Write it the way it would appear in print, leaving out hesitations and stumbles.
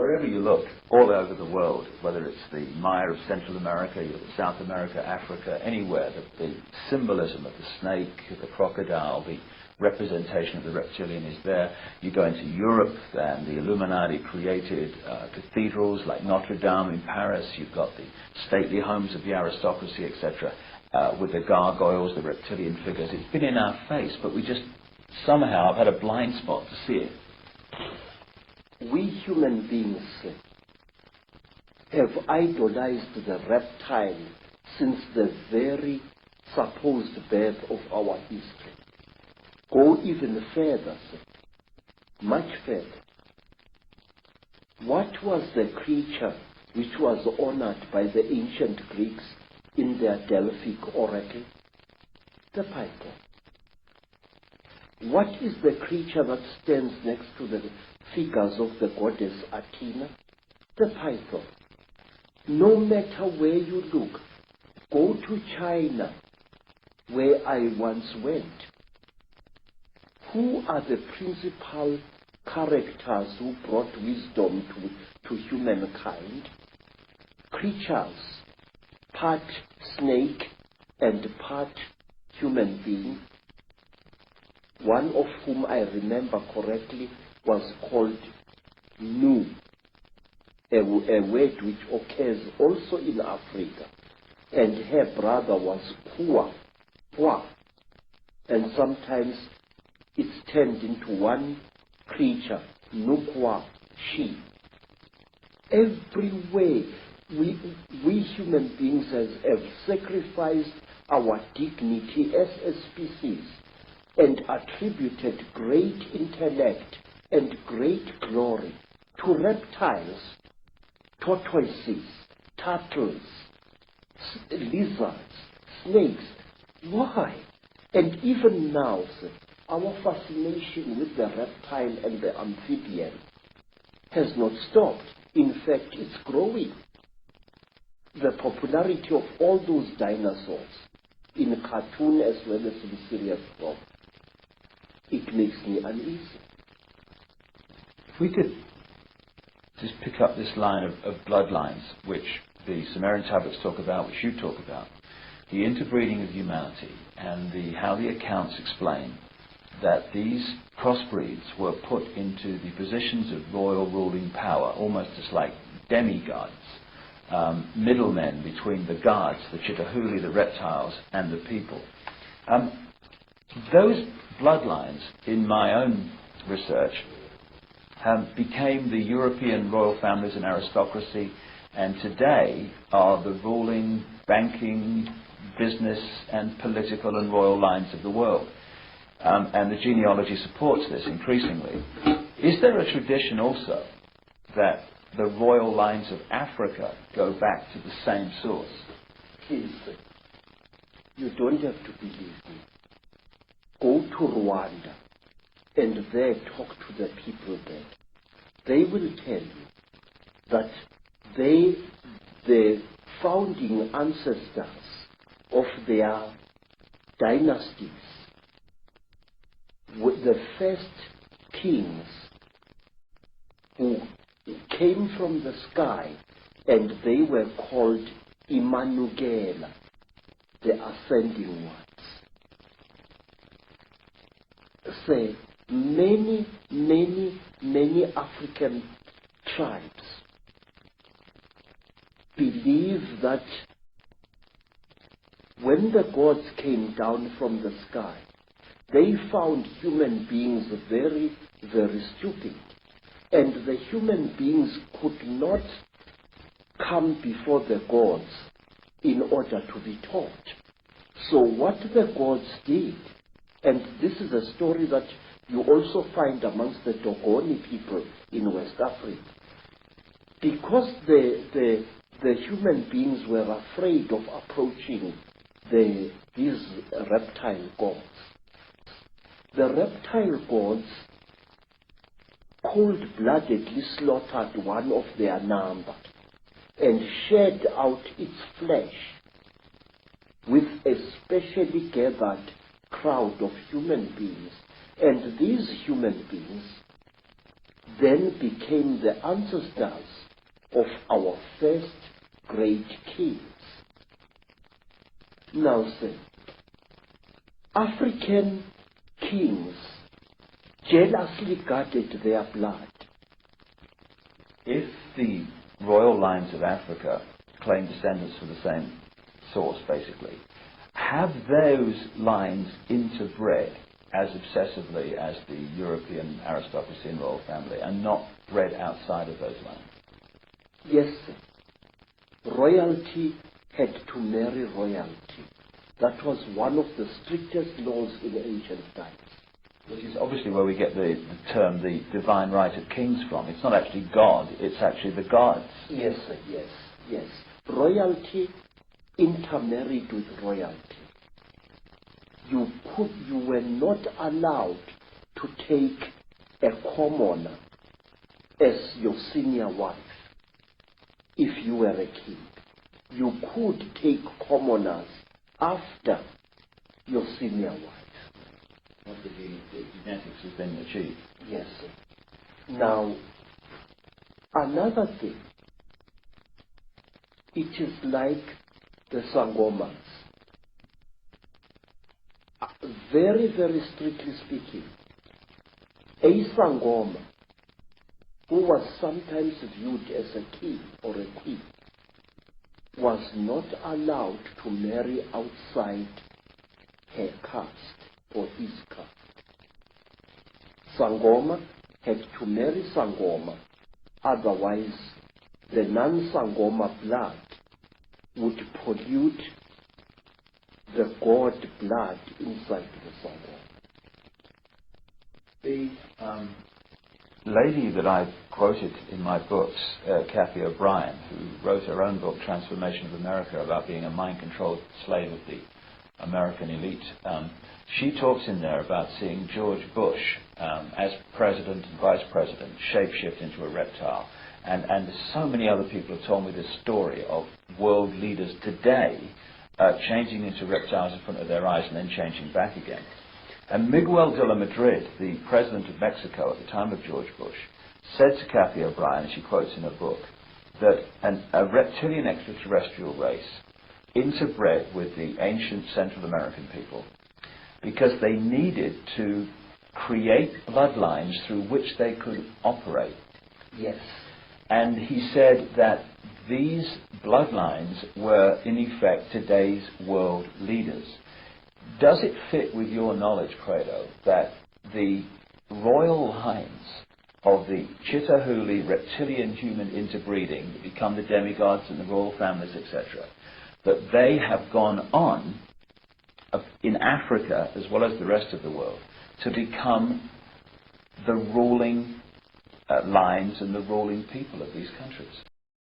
wherever you look, all over the world, whether it's the Maya of Central America, you look at South America, Africa, anywhere, the symbolism of the snake, the crocodile, the representation of the reptilian is there. You go into Europe, and the Illuminati created cathedrals like Notre Dame in Paris. You've got the stately homes of the aristocracy, etc., with the gargoyles, the reptilian figures. It's been in our face, but we just somehow have had a blind spot to see it. We human beings have idolized the reptile since the very supposed birth of our history. Go even further, much further. What was the creature which was honored by the ancient Greeks in their Delphic oracle? The python. What is the creature that stands next to the figures of the goddess Athena? The python. No matter where you look, go to China, where I once went. Who are the principal characters who brought wisdom to humankind? Creatures, part snake and part human being, one of whom I remember correctly was called Nu, a word which occurs also in Africa, and her brother was Pua, and sometimes it's turned into one creature, Nukwa, she. Everywhere we human beings have sacrificed our dignity as a species and attributed great intellect and great glory to reptiles, tortoises, turtles, lizards, snakes. Why? And even now, our fascination with the reptile and the amphibian has not stopped. In fact, it's growing. The popularity of all those dinosaurs, in cartoon as well as in serious form, it makes me uneasy. If we could just pick up this line of bloodlines, which the Sumerian tablets talk about, which you talk about, the interbreeding of humanity, and how the accounts explain that these crossbreeds were put into the positions of royal ruling power, almost as like demigods, middlemen between the gods, the CHITAURI, the reptiles, and the people. Those bloodlines, in my own research, became the European royal families and aristocracy, and today are the ruling, banking, business, and political and royal lines of the world. And the genealogy supports this increasingly. Is there a tradition also that the royal lines of Africa go back to the same source? Please, you don't have to believe me. Go to Rwanda and there talk to the people there. They will tell you that the founding ancestors of their dynasties, the first kings who came from the sky, and they were called Imanugela, the ascending ones. Say, many African tribes believe that when the gods came down from the sky, they found human beings very, very stupid. And the human beings could not come before the gods in order to be taught. So what the gods did, and this is a story that you also find amongst the Dogoni people in West Africa, because the human beings were afraid of approaching these reptile gods. The reptile gods cold-bloodedly slaughtered one of their number and shed out its flesh with a specially gathered crowd of human beings. And these human beings, then became the ancestors of our first great kings. Now, sir, African kings jealously guarded their blood. If the royal lines of Africa claim descendants from the same source, basically, have those lines interbred as obsessively as the European aristocracy and royal family, and not bred outside of those lines? Yes, sir. Royalty had to marry royalty. That was one of the strictest laws in ancient times. Which is obviously where we get the term the divine right of kings from. It's not actually God, it's actually the gods. Yes, sir, yes. Royalty intermarried with royalty. You were not allowed to take a commoner as your senior wife if you were a king. You could take commoners after your senior wife. After the genetics has been achieved. Yes, sir. Now, another thing, it is like the Sangomas. Very, very strictly speaking, a Sangoma who was sometimes viewed as a king or a queen was not allowed to marry outside her caste or his caste. Sangoma had to marry Sangoma, otherwise the non-Sangoma blood would pollute the god blood inside the Sangoma. The lady that I quoted in my books, Kathy O'Brien, who wrote her own book, Transformation of America, about being a mind-controlled slave of the American elite, she talks in there about seeing George Bush as president and vice president shapeshift into a reptile. And so many other people have told me this story of world leaders today changing into reptiles in front of their eyes and then changing back again. And Miguel de la Madrid, the president of Mexico at the time of George Bush, said to Kathy O'Brien, and she quotes in her book, that a reptilian extraterrestrial race interbred with the ancient Central American people because they needed to create bloodlines through which they could operate. Yes. And he said that these bloodlines were, in effect, today's world leaders. Does it fit with your knowledge, Credo, that the royal lines of the Chitauri reptilian human interbreeding that become the demigods and the royal families, etc., that they have gone on in Africa, as well as the rest of the world, to become the ruling lines and the ruling people of these countries?